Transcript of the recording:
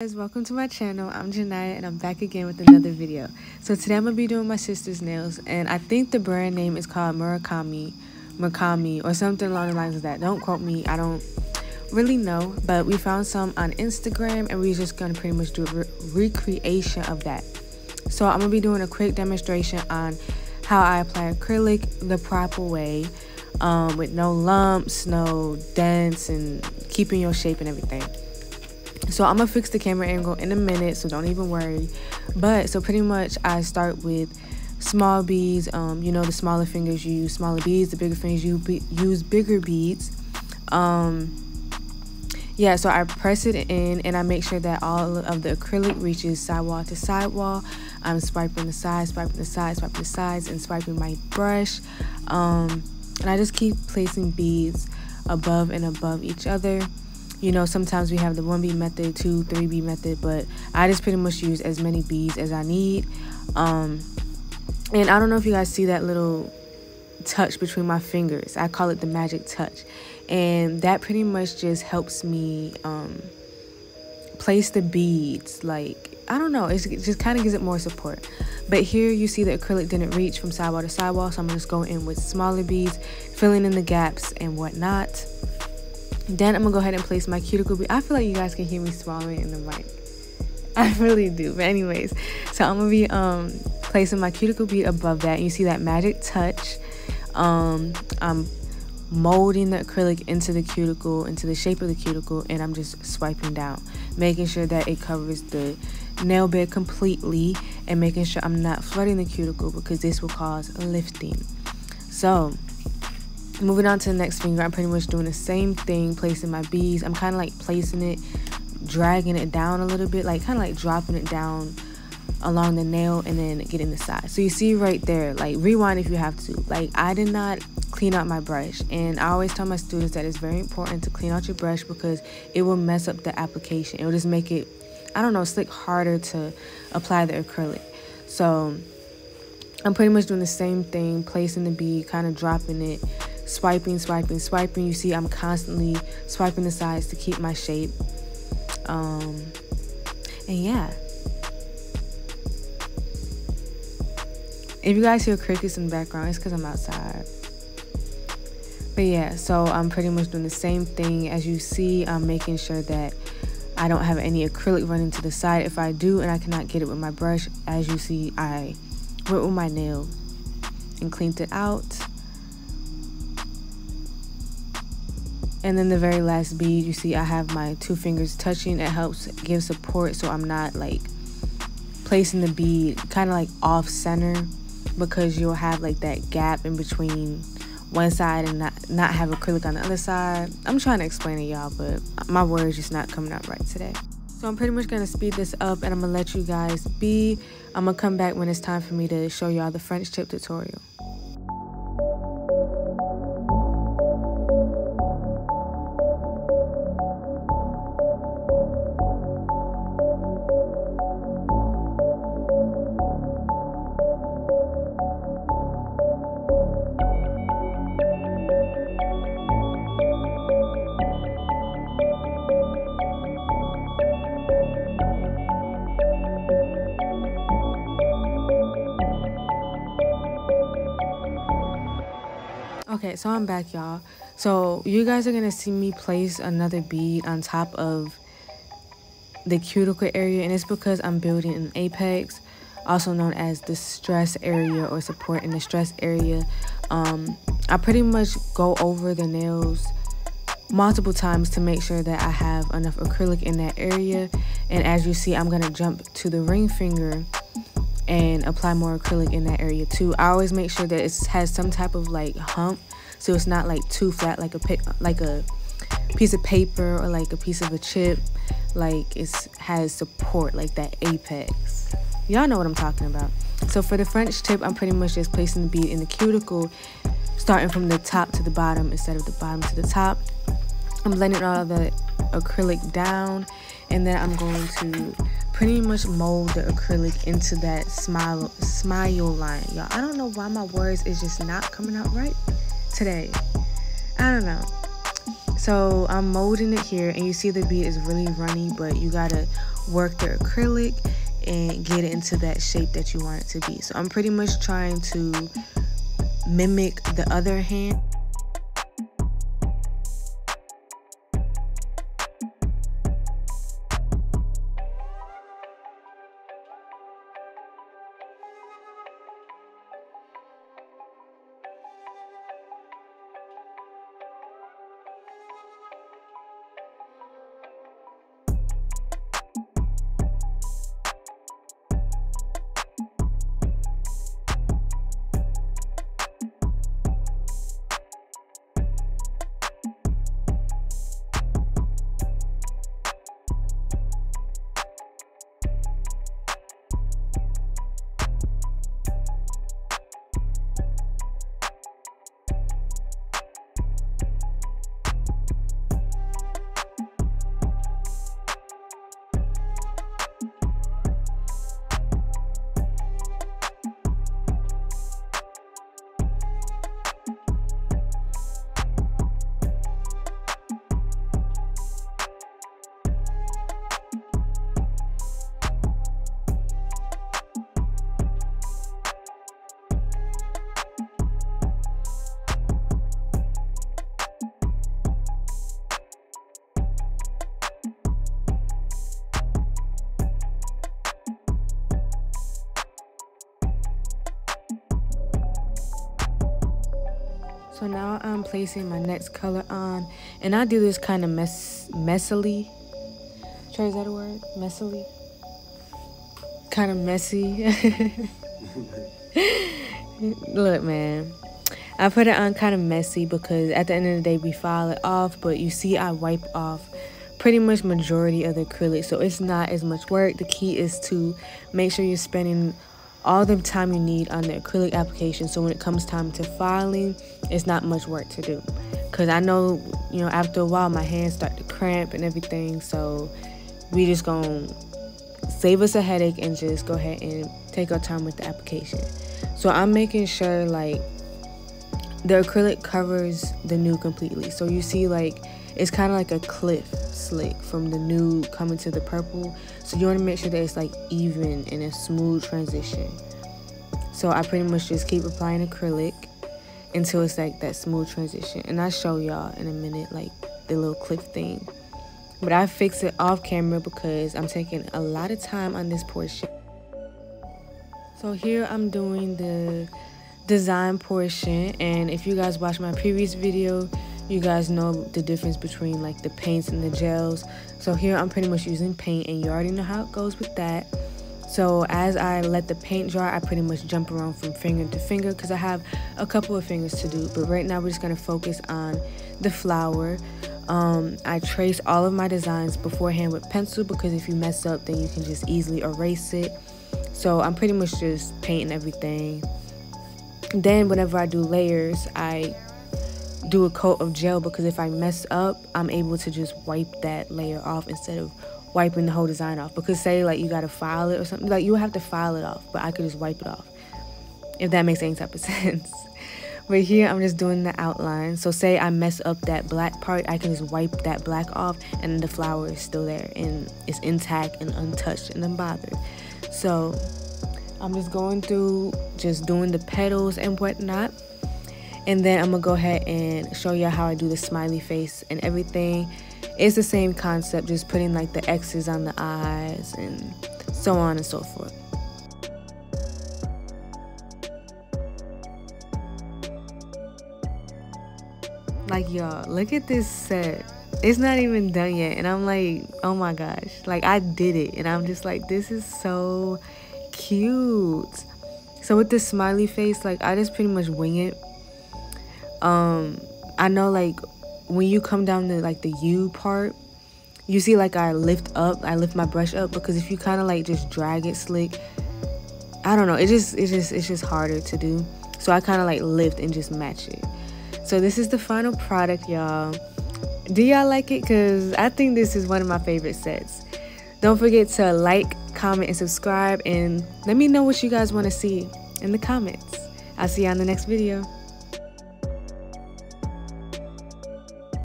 Guys, welcome to my channel. I'm Janaya and I'm back again with another video. So today I'm gonna be doing my sister's nails, and I think the brand name is called Murakami or something along the lines of that. Don't quote me, I don't really know, but we found some on Instagram and we're just gonna pretty much do a recreation of that. So I'm gonna be doing a quick demonstration on how I apply acrylic the proper way, with no lumps, no dents, and keeping your shape and everything. So I'm gonna fix the camera angle in a minute, so don't even worry. But so pretty much I start with small beads. You know, the smaller fingers you use smaller beads, the bigger fingers you use bigger beads. Yeah, so I press it in and I make sure that all of the acrylic reaches sidewall to sidewall. I'm swiping the sides, swiping the sides, swiping the sides, and swiping my brush. And I just keep placing beads above and above each other. You know, sometimes we have the 1 bead method, 2, 3 bead method, but I just pretty much use as many beads as I need. And I don't know if you guys see that little touch between my fingers. I call it the magic touch. And that pretty much just helps me place the beads. Like, I don't know, it just kind of gives it more support. But here you see the acrylic didn't reach from sidewall to sidewall, so I'm just going in with smaller beads, filling in the gaps and whatnot. Then I'm gonna go ahead and place my cuticle bead. I feel like you guys can hear me swallowing in the mic. I really do. But anyways, so I'm gonna be placing my cuticle bead above that. And you see that magic touch. I'm molding the acrylic into the cuticle, into the shape of the cuticle, and I'm just swiping down, making sure that it covers the nail bed completely, and making sure I'm not flooding the cuticle because this will cause lifting. So moving on to the next finger, I'm pretty much doing the same thing, placing my beads. I'm kind of like placing it, dragging it down a little bit, like kind of like dropping it down along the nail and then getting the side. So you see right there, like rewind if you have to. Like, I did not clean out my brush, and I always tell my students that it's very important to clean out your brush because it will mess up the application. It will just make it, I don't know, slick harder to apply the acrylic. So I'm pretty much doing the same thing, placing the bead, kind of dropping it, swiping, swiping, swiping. You see I'm constantly swiping the sides to keep my shape. And yeah, if you guys hear crickets in the background, it's because I'm outside. But yeah, so I'm pretty much doing the same thing. As you see, I'm making sure that I don't have any acrylic running to the side. If I do and I cannot get it with my brush, as you see, I went with my nail and cleaned it out. And then the very last bead, you see I have my 2 fingers touching. It helps give support, so I'm not like placing the bead kind of like off center, because you'll have like that gap in between one side and not have acrylic on the other side. I'm trying to explain it, y'all, but my words just not coming out right today. So I'm pretty much going to speed this up and I'm going to let you guys be. I'm going to come back when it's time for me to show y'all the French tip tutorial. Okay, so I'm back, y'all. So you guys are gonna see me place another bead on top of the cuticle area, and it's because I'm building an apex, also known as the stress area or support in the stress area. I pretty much go over the nails multiple times to make sure that I have enough acrylic in that area. And as you see, I'm gonna jump to the ring finger and apply more acrylic in that area too. I always make sure that it has some type of like hump, so it's not like too flat, like a piece of paper or like a piece of a chip. Like it has support, like that apex. Y'all know what I'm talking about. So for the French tip, I'm pretty much just placing the bead in the cuticle, starting from the top to the bottom instead of the bottom to the top. I'm blending all of the acrylic down, and then I'm going to pretty much mold the acrylic into that smile line, y'all. I don't know why my words is just not coming out right today. I don't know. So I'm molding it here, and you see the bead is really runny, but you gotta work the acrylic and get it into that shape that you want it to be. So I'm pretty much trying to mimic the other hand. So now I'm placing my next color on, and I do this kind of messily. Trey, is that a word? Messily? Kind of messy. Look, man, I put it on kind of messy because at the end of the day we file it off, but you see I wipe off pretty much majority of the acrylic, so it's not as much work. The key is to make sure you're spending all the time you need on the acrylic application, so when it comes time to filing, it's not much work to do. Because I know, you know, after a while my hands start to cramp and everything, so we just gonna save us a headache and just go ahead and take our time with the application. So I'm making sure like the acrylic covers the nude completely. So you see like it's kind of like a cliff slick from the nude coming to the purple. So you want to make sure that it's like even and a smooth transition. So I pretty much just keep applying acrylic until it's like that smooth transition. And I'll show y'all in a minute like the little cliff thing. But I fix it off camera because I'm taking a lot of time on this portion. So here I'm doing the design portion, and if you guys watch my previous video, you guys know the difference between like the paints and the gels. So here I'm pretty much using paint, and you already know how it goes with that. So as I let the paint dry, I pretty much jump around from finger to finger because I have a couple of fingers to do. But right now we're just going to focus on the flower. I trace all of my designs beforehand with pencil because if you mess up, then you can just easily erase it. So I'm pretty much just painting everything. Then whenever I do layers, I do a coat of gel because if I mess up, I'm able to just wipe that layer off instead of wiping the whole design off. Because say like you gotta file it or something, like you have to file it off, but I could just wipe it off, if that makes any type of sense. But here I'm just doing the outline. So say I mess up that black part, I can just wipe that black off and the flower is still there and it's intact and untouched and unbothered. So I'm just going through, just doing the petals and whatnot. And then I'm gonna go ahead and show you how I do the smiley face and everything. It's the same concept, just putting like the X's on the eyes and so on and so forth. Like, y'all, look at this set. It's not even done yet. And I'm like, oh my gosh. Like, I did it. And I'm just like, this is so cute. So with the smiley face, like, I just pretty much wing it. I know, like, when you come down to, like, the U part, you see, like, I lift my brush up. Because if you kind of, like, just drag it slick, I don't know. It's just harder to do. So I kind of, like, lift and just match it. So this is the final product, y'all. Do y'all like it? Because I think this is one of my favorite sets. Don't forget to like, comment, and subscribe. And let me know what you guys want to see in the comments. I'll see you on the next video.